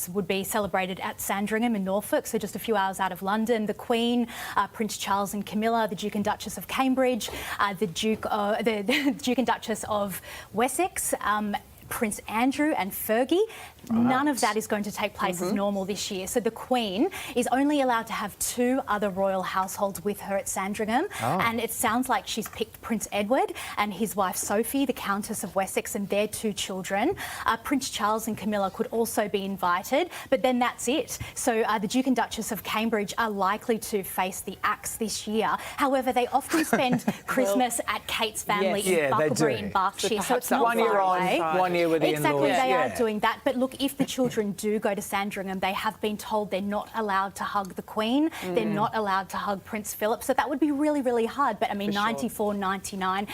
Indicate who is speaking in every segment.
Speaker 1: would be celebrated at Sandringham in Norfolk, so just a few hours out of London. The Queen, Prince Charles and Camilla, the Duke and Duchess of Cambridge, the Duke and Duchess of Wessex, Prince Andrew and Fergie. Right. None of that is going to take place as normal this year. So the Queen is only allowed to have 2 other royal households with her at Sandringham. And it sounds like she's picked Prince Edward and his wife Sophie, the Countess of Wessex, and their 2 children. Prince Charles and Camilla could also be invited, but then that's it. So the Duke and Duchess of Cambridge are likely to face the axe this year. However, they often spend Christmas at Kate's family in Bucklebury in Berkshire. So it's not
Speaker 2: 1 year
Speaker 1: far away.
Speaker 2: on, 1 year with the
Speaker 1: Exactly,
Speaker 2: in-laws.
Speaker 1: they are doing that. But look, if the children do go to Sandringham, they have been told they're not allowed to hug the Queen. They're not allowed to hug Prince Philip. So that would be really, really hard. But I mean, 94, 99.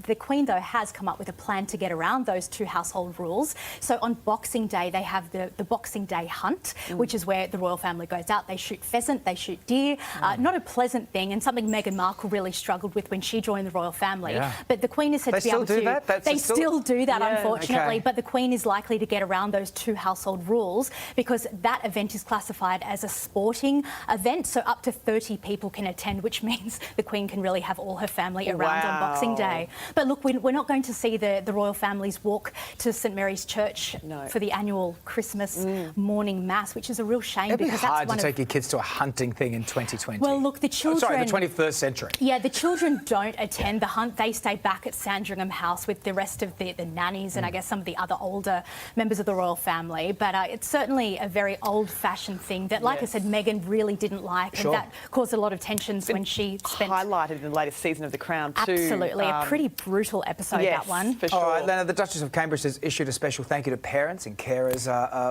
Speaker 1: The Queen, though, has come up with a plan to get around those 2 household rules. So on Boxing Day, they have the Boxing Day hunt, which is where the royal family goes out. They shoot pheasant, they shoot deer. Not a pleasant thing, and something Meghan Markle really struggled with when she joined the royal family. But the Queen is said to be able to... They still do that, unfortunately. But the Queen is likely to get around those 2 household rules because that event is classified as a sporting event, so up to 30 people can attend, which means the Queen can really have all her family around on Boxing Day. But look, we're not going to see the royal families walk to St Mary's Church for the annual Christmas morning mass, which is a real shame.
Speaker 2: It'd be
Speaker 1: because
Speaker 2: hard
Speaker 1: that's
Speaker 2: to take your kids to a hunting thing in 2020.
Speaker 1: Well, look, the children...
Speaker 2: sorry, the 21st century.
Speaker 1: Yeah, the children don't attend the hunt. They stay back at Sandringham House with the rest of the nannies and I guess some of the other older members of the royal family. But it's certainly a very old-fashioned thing that, like I said, Meghan really didn't like, and that caused a lot of tensions when she spent...
Speaker 3: highlighted in the latest season of The Crown too.
Speaker 1: Absolutely, a pretty brutal episode, that one.
Speaker 3: For sure.
Speaker 2: All right, Lena, the Duchess of Cambridge has issued a special thank you to parents and carers,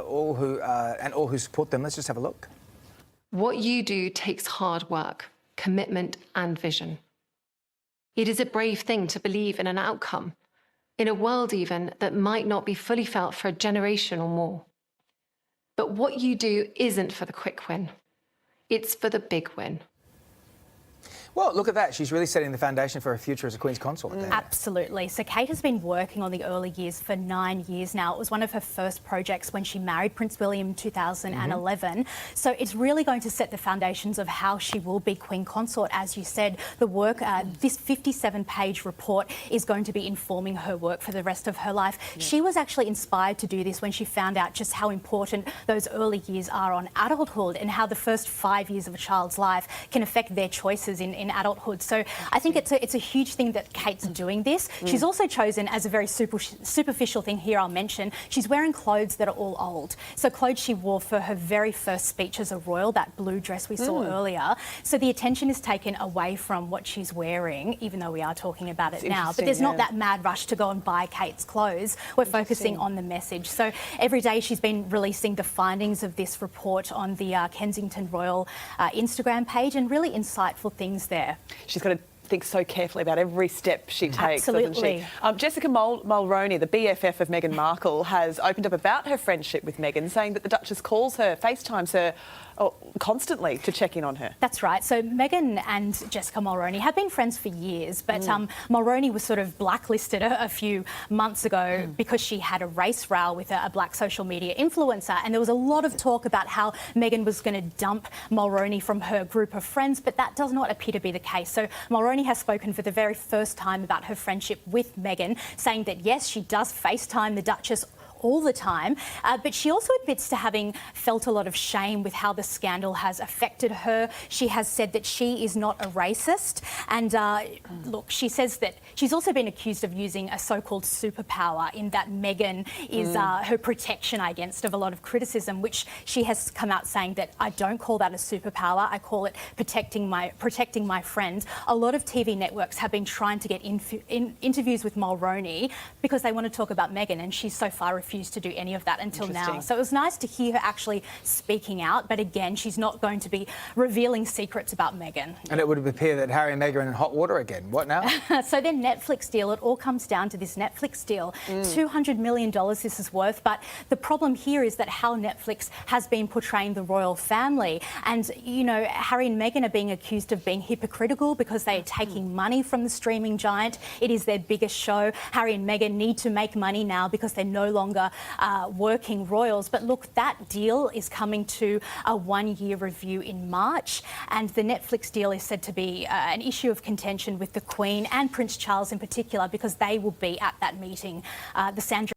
Speaker 2: all who support them. Let's just have a look.
Speaker 4: What you do takes hard work, commitment and vision. It is a brave thing to believe in an outcome, in a world even that might not be fully felt for a generation or more. But what you do isn't for the quick win. It's for the big win.
Speaker 2: Well, look at that. She's really setting the foundation for her future as a Queen's Consort there.
Speaker 1: Absolutely. So Kate has been working on the early years for 9 years now. It was one of her first projects when she married Prince William in 2011. So it's really going to set the foundations of how she will be Queen Consort. As you said, the work, this 57-page report is going to be informing her work for the rest of her life. She was actually inspired to do this when she found out just how important those early years are on adulthood and how the first 5 years of a child's life can affect their choices in adulthood. So I think it's a huge thing that Kate's doing this. She's also chosen, as a very superficial thing here I'll mention, she's wearing clothes that are all old. So clothes she wore for her very first speech as a royal, that blue dress we saw earlier. So the attention is taken away from what she's wearing, even though we are talking about it now. But there's not that mad rush to go and buy Kate's clothes. We're focusing on the message. So every day she's been releasing the findings of this report on the Kensington Royal Instagram page, and really insightful things there.
Speaker 3: She's got to think so carefully about every step she takes, doesn't she? Jessica Mulroney, the BFF of Meghan Markle, has opened up about her friendship with Meghan, saying that the Duchess calls her, FaceTimes her constantly to check in on her.
Speaker 1: That's right. So Meghan and Jessica Mulroney have been friends for years, but Mulroney was sort of blacklisted a few months ago because she had a race row with a black social media influencer, and there was a lot of talk about how Meghan was going to dump Mulroney from her group of friends, but that does not appear to be the case. So Mulroney has spoken for the very first time about her friendship with Meghan, saying that yes, she does FaceTime the Duchess all the time, but she also admits to having felt a lot of shame with how the scandal has affected her. She has said that she is not a racist, and look, she says that she's also been accused of using a so-called superpower, in that Meghan is her protection against of a lot of criticism, which she has come out saying that I don't call that a superpower, I call it protecting my friends. A lot of TV networks have been trying to get interviews with Mulroney because they want to talk about Meghan, and she's so far refused to do any of that until now. So it was nice to hear her actually speaking out, but again, she's not going to be revealing secrets about Meghan.
Speaker 2: And it would appear that Harry and Meghan are in hot water again. What now?
Speaker 1: So their Netflix deal, it all comes down to this Netflix deal. $200 million this is worth, but the problem here is that how Netflix has been portraying the royal family. And, you know, Harry and Meghan are being accused of being hypocritical because they are taking money from the streaming giant. It is their biggest show. Harry and Meghan need to make money now because they're no longer longer working royals. But look, that deal is coming to a one-year review in March, and the Netflix deal is said to be an issue of contention with the Queen and Prince Charles in particular, because they will be at that meeting. The Sandra